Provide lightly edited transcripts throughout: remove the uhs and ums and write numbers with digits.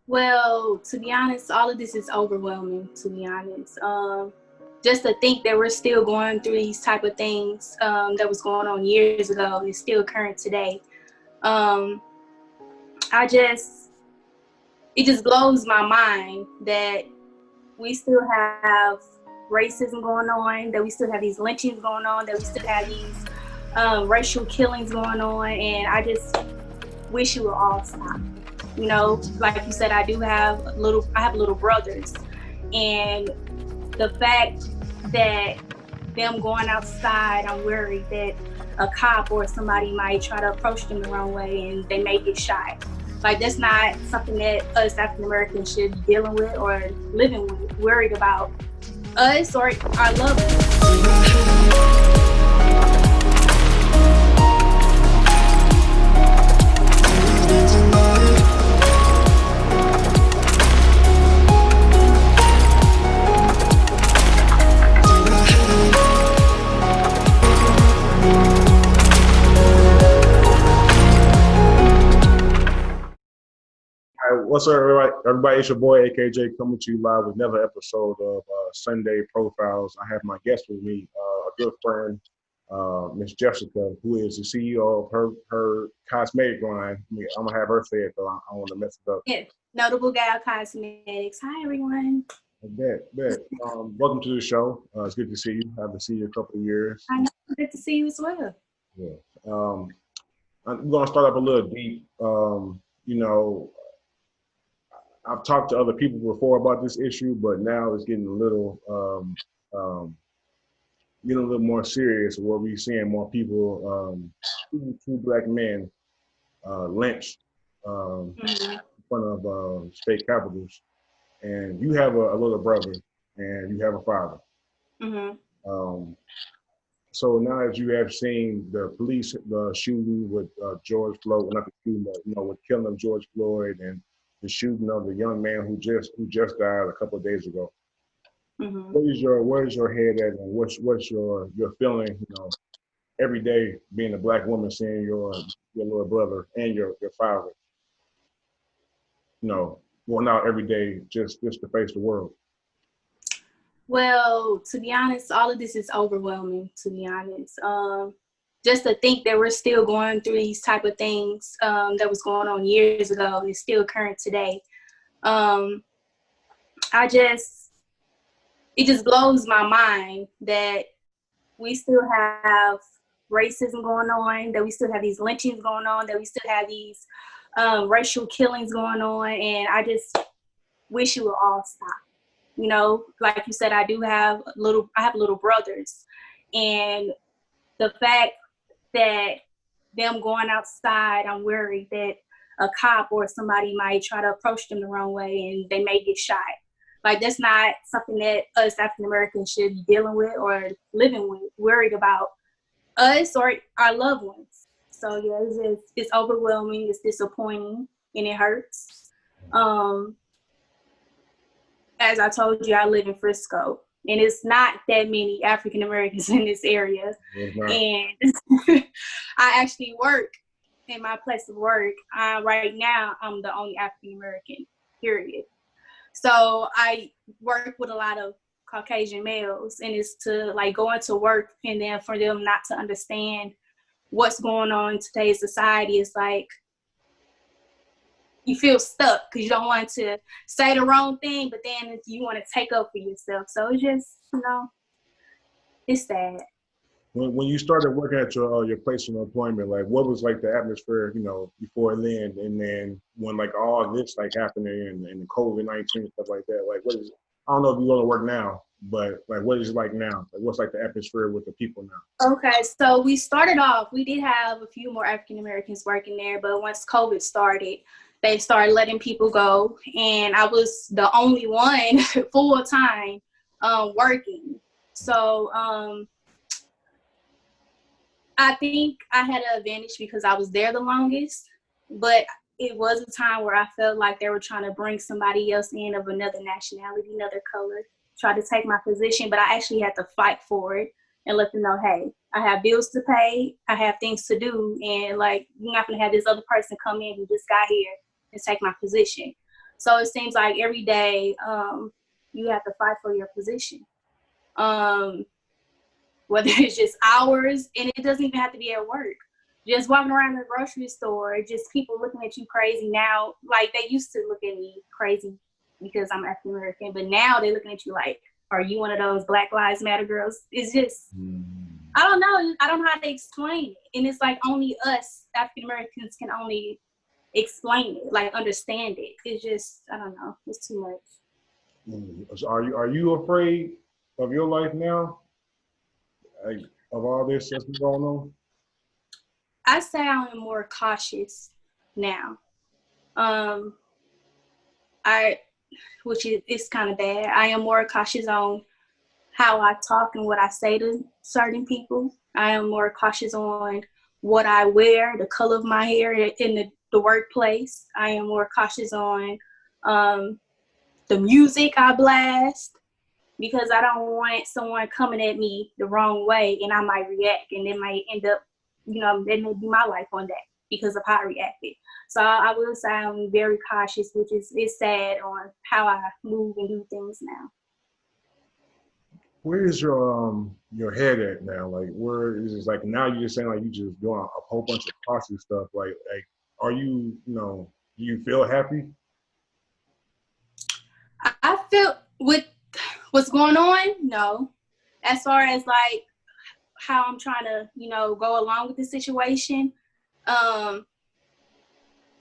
Well, to be honest, all of this is overwhelming, to be honest. Just to think that we're still going through these type of things that was going on years ago is still current today. Um, I just, it just blows my mind that we still have racism going on, that we still have these lynchings going on, that we still have these racial killings going on, and I just wish it would all stop. You know, like you said, I have little brothers, and the fact that them going outside, I'm worried that a cop or somebody might try to approach them the wrong way and they may get shot. Like, that's not something that us African Americans should be dealing with or living with, worried about us or our loved ones. All right, what's up, everybody? Everybody, it's your boy AKJ coming to you live with another episode of Sunday Profiles. I have my guest with me, a good friend, Miss Jessica, who is the CEO of her cosmetic line. I'm gonna have her say it, though. I don't want to mess it up. Yeah, Notable Gal Cosmetics. Hi, everyone. I bet. Welcome to the show. It's good to see you. I haven't seen you in a couple of years. I know. Good to see you as well. Yeah. I'm gonna start up a little deep. You know, I've talked to other people before about this issue, but now it's getting a little more serious, where we're seeing more people, two black men, lynched in front of state capitals. And you have a little brother, and you have a father. Mm-hmm. So now that you have seen the police shooting with George Floyd, well, not the shooting, but with killing of George Floyd, and the shooting of the young man who just died a couple of days ago. Mm-hmm. Where's your head at, and what's your feeling? Every day being a black woman, seeing your little brother and your father. Going out every day just to face the world. Well, to be honest, all of this is overwhelming, to be honest. Just to think that we're still going through these type of things that was going on years ago is still current today. It just blows my mind that we still have racism going on, that we still have these lynchings going on, that we still have these racial killings going on, and I just wish it would all stop. Like you said, I have little brothers, and the fact that them going outside, I'm worried that a cop or somebody might try to approach them the wrong way and they may get shot. Like, that's not something that us African Americans should be dealing with or living with, worried about us or our loved ones. So yeah, it's overwhelming, it's disappointing, and it hurts. As I told you, I live in Frisco, and it's not that many African Americans in this area. And I actually work in my place of work. Right now, I'm the only African American, period. So I work with a lot of Caucasian males, and it's to go into work and then for them not to understand what's going on in today's society. It's like you feel stuck because you don't want to say the wrong thing, but then you want to take up for yourself. So it's just, it's sad. When you started working at your place of employment, what was the atmosphere, before then, and then when all this happening and COVID-19 and stuff like that, what is? I don't know if you go to work now, but what is it like now? What's the atmosphere with the people now? Okay, so we started off. We did have a few more African Americans working there, but once COVID started, they started letting people go, and I was the only one full time working. So I think I had an advantage because I was there the longest, but it was a time where I felt like they were trying to bring somebody else in of another nationality, another color, try to take my position, but I actually had to fight for it and let them know, hey, I have bills to pay, I have things to do, and you're not gonna have this other person come in who just got here and take my position. So it seems like every day you have to fight for your position. Whether it's just hours, and it doesn't even have to be at work. Just walking around the grocery store, just people looking at you crazy now. Like they used to look at me crazy because I'm African American, but now they're looking at you like, are you one of those Black Lives Matter girls? It's just, I don't know. I don't know how to explain it. And it's like only us African Americans can only explain it, like understand it. It's just, I don't know. It's too much. So are you afraid of your life now? Like, of all this that's going on? I say I am more cautious now. Um, I, which is it's kind of bad. I am more cautious on how I talk and what I say to certain people. I am more cautious on what I wear, the color of my hair in the workplace. I am more cautious on the music I blast because I don't want someone coming at me the wrong way and I might react and it might end up, that may be my life one day because of how I reacted. So I will say I'm very cautious, which is sad on how I move and do things now. Where is your head at now? Like, where is it? Like now you're just saying like you just doing a whole bunch of cautious stuff. Like are you, do you feel happy? I feel with what's going on, no. As far as like how I'm trying to, go along with the situation, I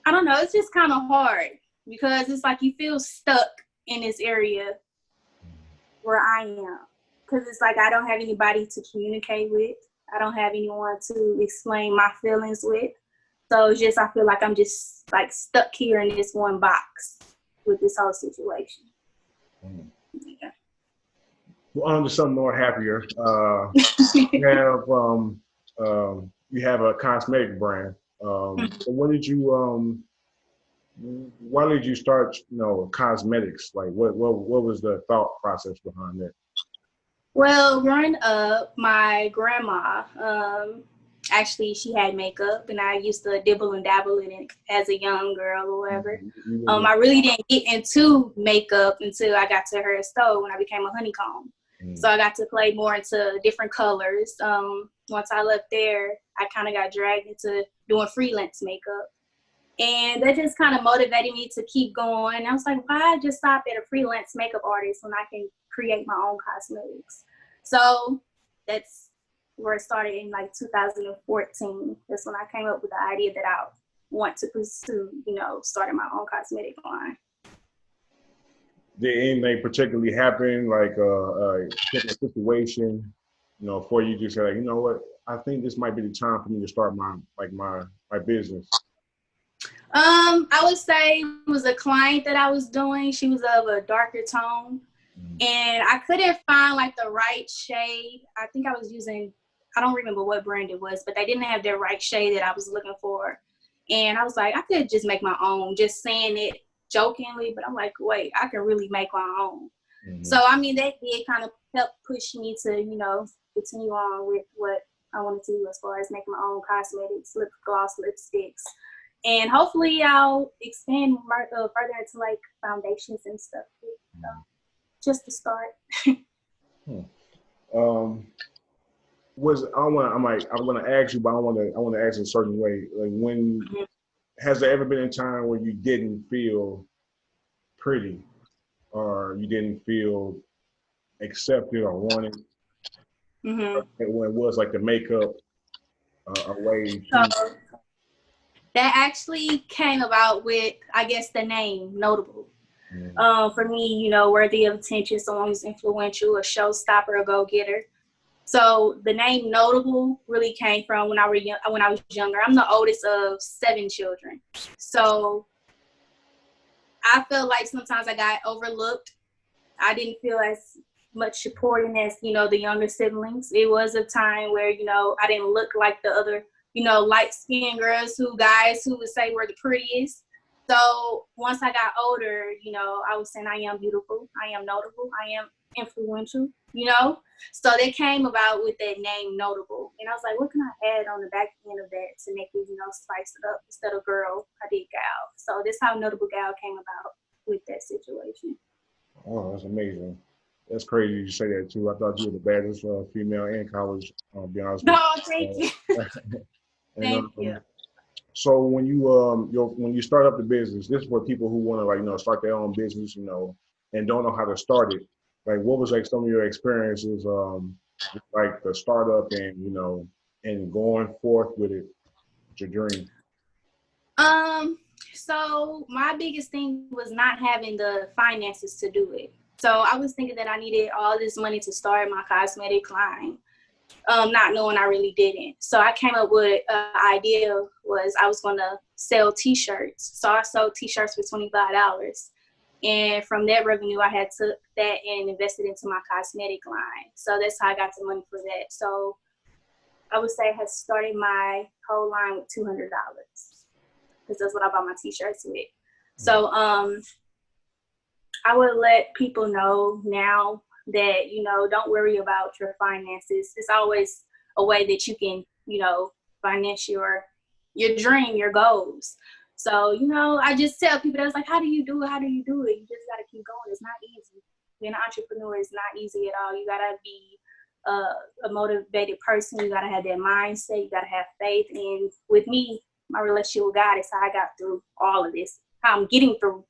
don't know. It's just kind of hard because it's like you feel stuck in this area where I am. Because it's like I don't have anybody to communicate with. I don't have anyone to explain my feelings with. So it's just, I feel like I'm just like stuck here in this one box with this whole situation. Yeah. Well, on to something more happier. You have a cosmetic brand. So what did you why did you start, cosmetics? Like what was the thought process behind that? Well, growing up, my grandma, actually, she had makeup, and I used to dibble and dabble in it as a young girl or whatever. I really didn't get into makeup until I got to her store when I became a honeycomb. So I got to play more into different colors. Once I left there, I kind of got dragged into doing freelance makeup. And that just kind of motivated me to keep going. I was like, why just stop at a freelance makeup artist when I can create my own cosmetics? So that's where it started in like 2014. That's when I came up with the idea that I want to pursue, starting my own cosmetic line. Did anything particularly happen, like a situation, for you to say, like, you know what, I think this might be the time for me to start my business? I would say it was a client that I was doing. She was of a darker tone. And I couldn't find like the right shade. I think I was using, I don't remember what brand it was, but they didn't have the right shade that I was looking for. And I was like, I could just make my own, just saying it jokingly, but I'm like, wait, I can really make my own. So, I mean, that did kind of help push me to, continue on with what I wanted to do as far as making my own cosmetics, lip gloss, lipsticks. And hopefully I'll expand further into like foundations and stuff. So, just to start. I'm gonna ask you, but I want to ask in a certain way. Like, when has there ever been a time where you didn't feel pretty, or you didn't feel accepted or wanted? When it was like the makeup away. So that actually came about with, I guess, the name Notable. For me, worthy of attention, someone who's influential, a showstopper, a go-getter. So the name Notable really came from when I was younger. I'm the oldest of 7 children. So I felt like sometimes I got overlooked. I didn't feel as much supporting as, the younger siblings. It was a time where, I didn't look like the other, light-skinned guys who would say were the prettiest. So once I got older, I was saying I am beautiful, I am notable, I am influential, So they came about with that name Notable. And I was like, what can I add on the back end of that to make it, spice it up? Instead of girl, I did gal. So this is how Notable Gal came about position. Oh, that's amazing. That's crazy you say that too. I thought you were the baddest female in college. I'll be honest with No, thank you. you. And Thank you. so when you start up the business, this is for people who want to like start their own business, and don't know how to start it. Like, what was like some of your experiences, like the startup and and going forth with it, with your dream? Um, so my biggest thing was not having the finances to do it. So I was thinking that I needed all this money to start my cosmetic line, not knowing I really didn't. So I came up with an idea was I was going to sell t-shirts. So I sold t-shirts for $25. And from that revenue, I had took that and invested into my cosmetic line. So that's how I got the money for that. So I would say I had started my whole line with $200 because that's what I bought my t-shirts with. So I would let people know now that, don't worry about your finances. It's always a way that you can, finance your dream, your goals. So, I just tell people that's like, how do you do it? How do you do it? You just got to keep going. It's not easy. Being an entrepreneur is not easy at all. You got to be a motivated person. You got to have that mindset. You got to have faith. And with me, my relationship with God is how I got through all of this, how I'm getting through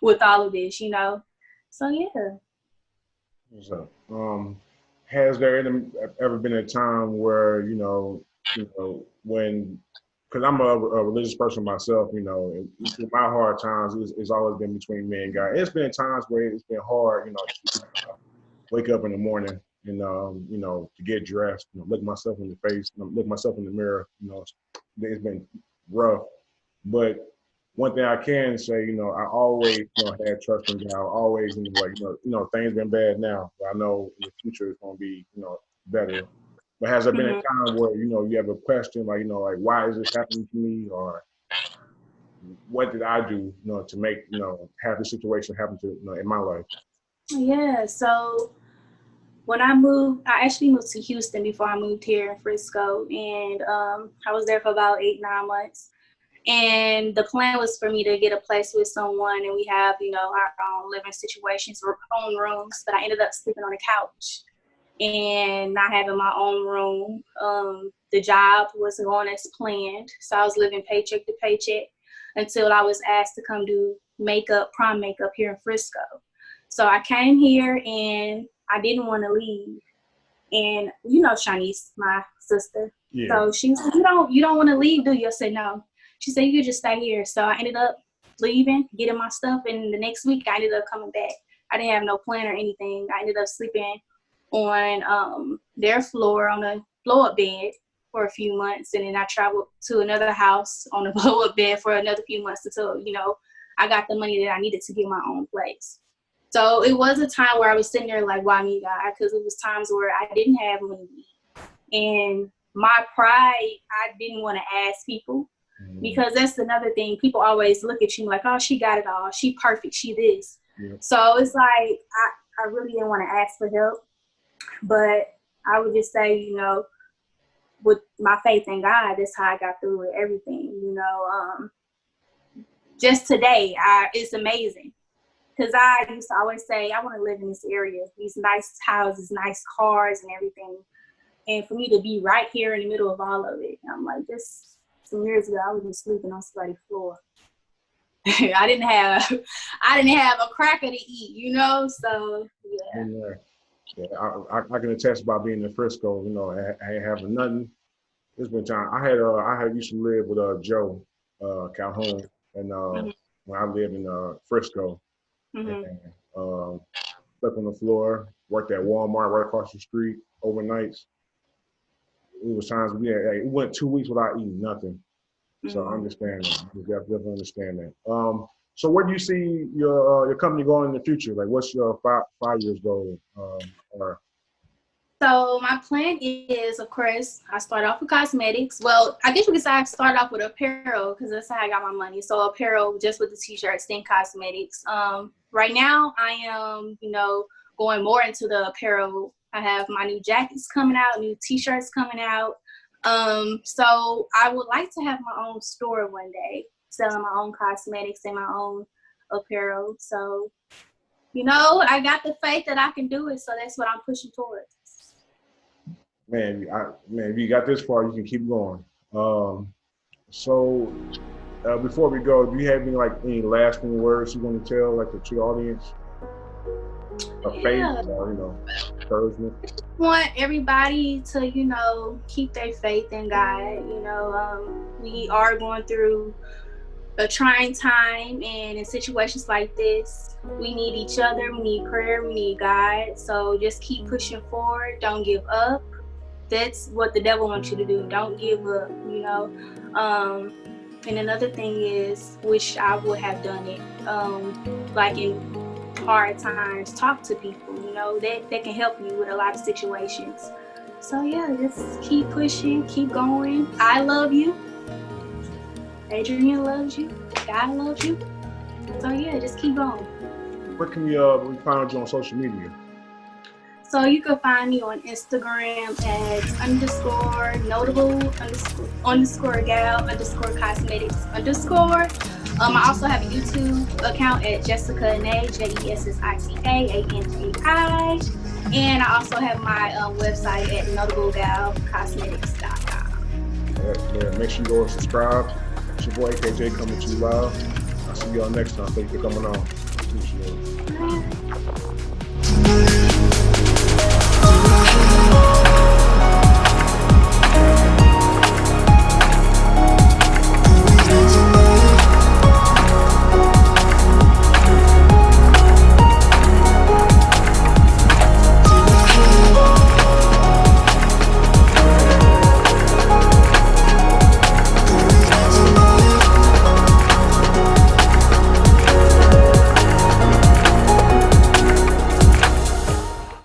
with all of this, So, yeah. So, has there ever been a time where when, because I'm a religious person myself, and through my hard times, it's always been between me and God. It's been times where it's been hard, to wake up in the morning and to get dressed, look myself in the face, look myself in the mirror. It's been rough, but one thing I can say, I always, had trust in God. I always, like, things been bad now, but I know in the future it's gonna be, better. But has there been a time where, you have a question, like, like, why is this happening to me, or what did I do, to make, have this situation happen to, in my life? Yeah. So when I actually moved to Houston before I moved here in Frisco, and I was there for about 8-9 months. And the plan was for me to get a place with someone, and we have, our own living situations, our own rooms. But I ended up sleeping on a couch and not having my own room. The job wasn't going as planned, so I was living paycheck to paycheck until I was asked to come do prom makeup here in Frisco. So I came here and I didn't want to leave. And Shanice, my sister. Yeah. So she was like, you don't want to leave, do you? I said no. She said, you could just stay here. So I ended up leaving, getting my stuff, and the next week I ended up coming back. I didn't have no plan or anything. I ended up sleeping on their floor on a blow-up bed for a few months, and then I traveled to another house on a blow-up bed for another few months until, I got the money that I needed to get my own place. So it was a time where I was sitting there like, why me, God? Because it was times where I didn't have money. And my pride, I didn't want to ask people, because that's another thing. People always look at you like, oh, she got it all. She perfect. She this. Yeah. So it's like, I really didn't want to ask for help. But I would just say, with my faith in God, that's how I got through with everything. Just today, it's amazing. Because I used to always say, I want to live in this area, these nice houses, nice cars and everything. And for me to be right here in the middle of all of it, I'm like, just some years ago, I was just sleeping on somebody's floor. I didn't have a cracker to eat, So yeah. I can attest about being in Frisco. I ain't having nothing. It's been time. I had used to live with Joe Calhoun, and when I lived in Frisco, and slept on the floor. Worked at Walmart right across the street overnights. It was times it went 2 weeks without eating nothing. So I understand that. I definitely understand that. So where do you see your company going in the future? Like, what's your 5 years goal? So my plan is, of course, I start off with cosmetics. Well, I guess you could say I start off with apparel because that's how I got my money. So apparel, just with the t-shirts, then cosmetics. Right now, I am, going more into the apparel. I have my new jackets coming out, new t-shirts coming out. So I would like to have my own store one day, selling my own cosmetics and my own apparel. So you know, I got the faith that I can do it, so that's what I'm pushing towards. Man, if you got this far, you can keep going. So before we go, do you have any lasting words you want to tell like to the audience? Of faith, or encouragement. Want everybody to, keep their faith in God. We are going through a trying time, and in situations like this, we need each other, we need prayer, we need God. So just keep pushing forward. Don't give up. That's what the devil wants you to do. Don't give up, And another thing is, which I would have done it, like in hard times, talk to people, that can help you with a lot of situations. So yeah, just keep pushing, keep going. I love you. Adrian loves you. God loves you. So yeah, just keep going. Where can we find you on social media? So you can find me on Instagram at _notable_gal_cosmetics_. I also have a YouTube account at Jessica Anai, JESSICA ANAI. And I also have my website at notablegalcosmetics.com. Yeah, make sure you go and subscribe. It's your boy AKJ coming to you live. I'll see y'all next time. Thank you for coming on. Appreciate it.